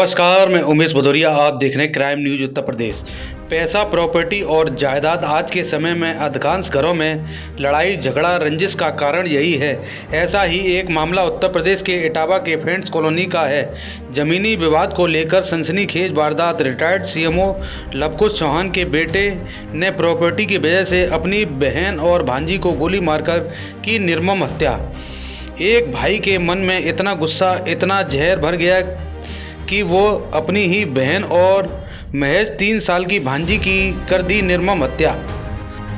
नमस्कार, मैं उमेश भदौरिया। आप देख रहे हैं क्राइम न्यूज उत्तर प्रदेश। पैसा, प्रॉपर्टी और जायदाद आज के समय में अधिकांश घरों में लड़ाई झगड़ा रंजिश का कारण यही है। ऐसा ही एक मामला उत्तर प्रदेश के इटावा के फ्रेंड्स कॉलोनी का है। जमीनी विवाद को लेकर सनसनीखेज वारदात। रिटायर्ड सीएमओ लवकुश चौहान के बेटे ने प्रॉपर्टी की वजह से अपनी बहन और भांजी को गोली मारकर की निर्मम हत्या। एक भाई के मन में इतना गुस्सा, इतना जहर भर गया कि वो अपनी ही बहन और महज 3 साल की भांजी की कर दी निर्मम हत्या।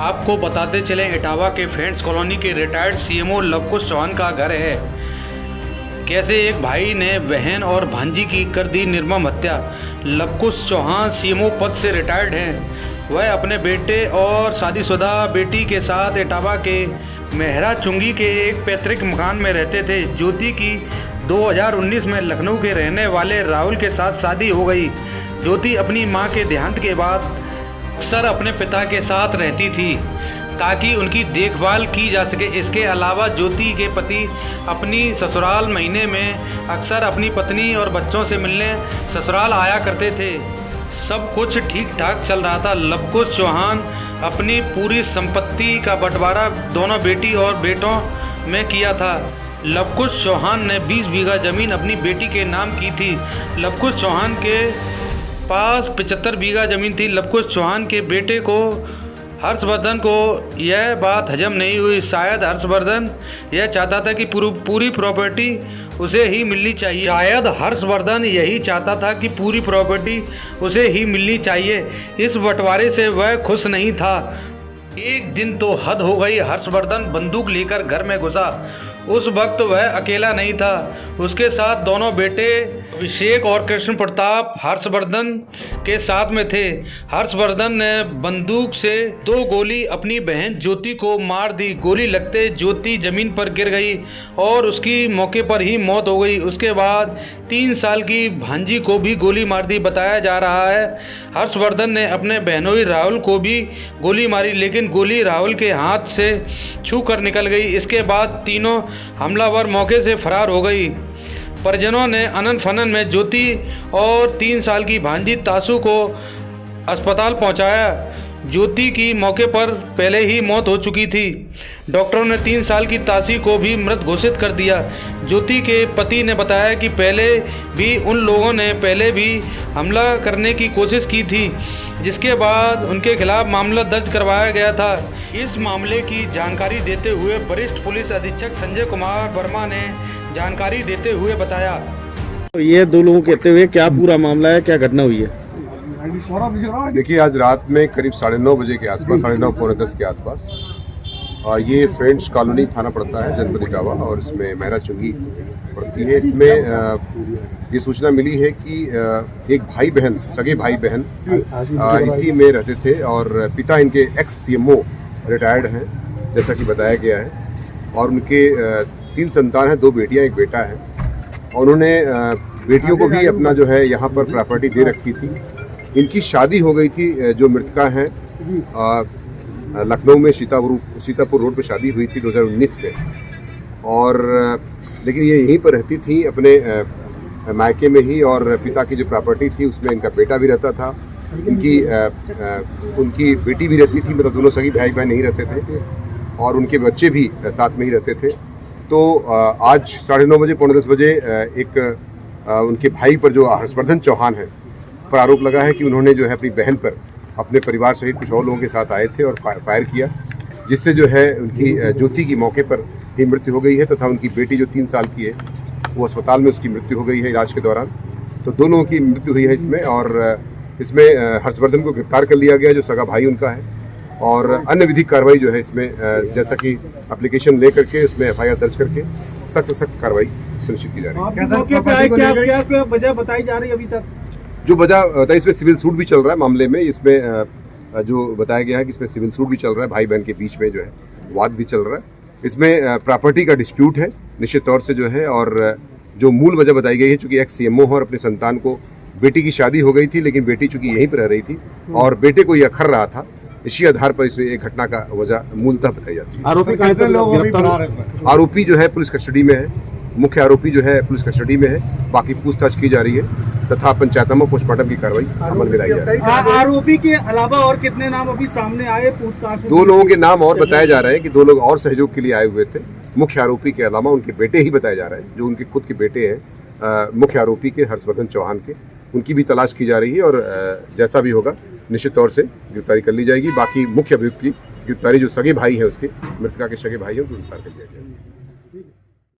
आपको बताते चले, इटावा के फ्रेंड्स कॉलोनी के रिटायर्ड सीएमओ लवकुश चौहान का घर है। कैसे एक भाई ने बहन और भांजी की कर दी निर्मम हत्या। लवकुश चौहान सीएमओ पद से रिटायर्ड हैं। वह अपने बेटे और शादीशुदा बेटी के साथ इटावा के मेहरा चुंगी के एक पैतृक मकान में रहते थे। ज्योति की 2019 में लखनऊ के रहने वाले राहुल के साथ शादी हो गई। ज्योति अपनी मां के देहांत के बाद अक्सर अपने पिता के साथ रहती थी ताकि उनकी देखभाल की जा सके। इसके अलावा ज्योति के पति अपनी ससुराल महीने में अक्सर अपनी पत्नी और बच्चों से मिलने ससुराल आया करते थे। सब कुछ ठीक ठाक चल रहा था। लवकुश चौहान अपनी पूरी संपत्ति का बंटवारा दोनों बेटी और बेटों में किया था। लवकुश चौहान ने 20 बीघा जमीन अपनी बेटी के नाम की थी। लवकुश चौहान के पास 75 बीघा जमीन थी। लवकुश चौहान के बेटे को हर्षवर्धन को यह बात हजम नहीं हुई। शायद हर्षवर्धन यह चाहता था कि पूरी प्रॉपर्टी उसे ही मिलनी चाहिए। शायद हर्षवर्धन यही चाहता था कि पूरी प्रॉपर्टी उसे ही मिलनी चाहिए। इस बंटवारे से वह खुश नहीं था। एक दिन तो हद हो गई। हर्षवर्धन बंदूक लेकर घर में घुसा। उस वक्त वह अकेला नहीं था, उसके साथ दोनों बेटे अभिषेक और कृष्ण प्रताप हर्षवर्धन के साथ में थे। हर्षवर्धन ने बंदूक से 2 गोली अपनी बहन ज्योति को मार दी। गोली लगते ज्योति जमीन पर गिर गई और उसकी मौके पर ही मौत हो गई। उसके बाद 3 साल की भांजी को भी गोली मार दी। बताया जा रहा है हर्षवर्धन ने अपने बहनोई राहुल को भी गोली मारी, लेकिन गोली राहुल के हाथ से छू कर निकल गई। इसके बाद तीनों हमलावर मौके से फरार हो गई। परिजनों ने अनन फनन में ज्योति और 3 साल की भांजी तासू को अस्पताल पहुंचाया। ज्योति की मौके पर पहले ही मौत हो चुकी थी। डॉक्टरों ने 3 साल की तासी को भी मृत घोषित कर दिया। ज्योति के पति ने बताया कि पहले भी उन लोगों ने पहले भी हमला करने की कोशिश की थी, जिसके बाद उनके खिलाफ मामला दर्ज करवाया गया था। इस मामले की जानकारी देते हुए वरिष्ठ पुलिस अधीक्षक संजय कुमार वर्मा ने जानकारी देते हुए बताया। तो ये 2 लोगों कहते हुए क्या पूरा मामला है, क्या घटना हुई है? देखिए, आज रात में करीब 9:30 बजे के आसपास, 9:30 पौने 10 के आसपास ये फ्रेंड्स कॉलोनी थाना पड़ता है जनपद इटावा, और इसमें मेहरा चुंगी पड़ती है। इसमें ये सूचना मिली है कि एक भाई बहन, सगे भाई बहन इसी में रहते थे और पिता इनके एक्स सीएमओ रिटायर्ड हैं, जैसा कि बताया गया है। और उनके 3 संतान हैं, 2 बेटियां, 1 बेटा है। और उन्होंने बेटियों को भी अपना जो है यहाँ पर प्रॉपर्टी दे रखी थी। इनकी शादी हो गई थी, जो मृतका हैं लखनऊ में सीतापुर रोड पे शादी हुई थी 2019 में। और लेकिन ये यहीं पर रहती थी अपने मायके में ही, और पिता की जो प्रॉपर्टी थी उसमें इनका बेटा भी रहता था, उनकी बेटी भी रहती थी। मतलब दोनों सगी भाई बहन नहीं रहते थे और उनके बच्चे भी साथ में ही रहते थे। तो आज 9:30 बजे, पौने 10 बजे एक उनके भाई पर, जो हर्षवर्धन चौहान है, पर आरोप लगा है कि उन्होंने जो है अपनी बहन पर अपने परिवार सहित कुछ और लोगों के साथ आए थे और फायर किया, जिससे जो है उनकी ज्योति की मौके पर ही मृत्यु हो गई है, तथा उनकी बेटी जो 3 साल की है वो अस्पताल में उसकी मृत्यु हो गई है इलाज के दौरान। तो दोनों की मृत्यु हुई है इसमें। और इसमें हर्षवर्धन को गिरफ्तार कर लिया गया, जो सगा भाई उनका है। और अन्य विधिक कार्रवाई जो है इसमें, जैसा कि एप्लीकेशन ले करके उसमें FIR दर्ज करके सख्त से सख्त कार्रवाई सुनिश्चित की जा रही है। क्या वजह बताई जा रही है अभी तक? जो वजह बताइए, इसमें सिविल सूट भी चल रहा है मामले में। इसमें जो बताया गया है कि इसमें सिविल सूट भी चल रहा है, भाई बहन के बीच में जो है वाद भी चल रहा है। इसमें प्रॉपर्टी का डिस्प्यूट है निश्चित तौर से जो है। और जो मूल वजह बताई गई है, चूंकि एक्स सीएमओ और अपने संतान को, बेटी की शादी हो गई थी, लेकिन बेटी चूंकि यहीं पर रह रही थी और बेटे को यह अखर रहा था, इसी आधार पर इस एक घटना का वजह मूलतः बताई जाती है। आरोपी कहां से गिरफ्तार? आरोपी जो है पुलिस कस्टडी में है, मुख्य आरोपी जो है पुलिस कस्टडी में है। बाकी पूछताछ की जा रही है। तथा पंचायतों पोस्टमार्टम की कार्रवाई अमल में लाई जा रही है। आरोपी के अलावा और कितने नाम अभी सामने आए पूछताछ में? 2 लोगों के नाम और बताए जा रहे हैं कि 2 लोग और सहयोग के लिए आए हुए थे। मुख्य आरोपी के अलावा उनके बेटे ही बताए जा रहे हैं, जो उनके खुद के बेटे हैं मुख्य आरोपी के हर्षवर्धन चौहान के, उनकी भी तलाश की जा रही है और जैसा भी होगा निश्चित तौर से गिरफ्तारी कर ली जाएगी। बाकी मुख्य अभियुक्त की गिरफ्तारी जो सगे भाई है उसके, मृतका के सगे भाई है, उनको गिरफ्तार कर लिया जाएगा।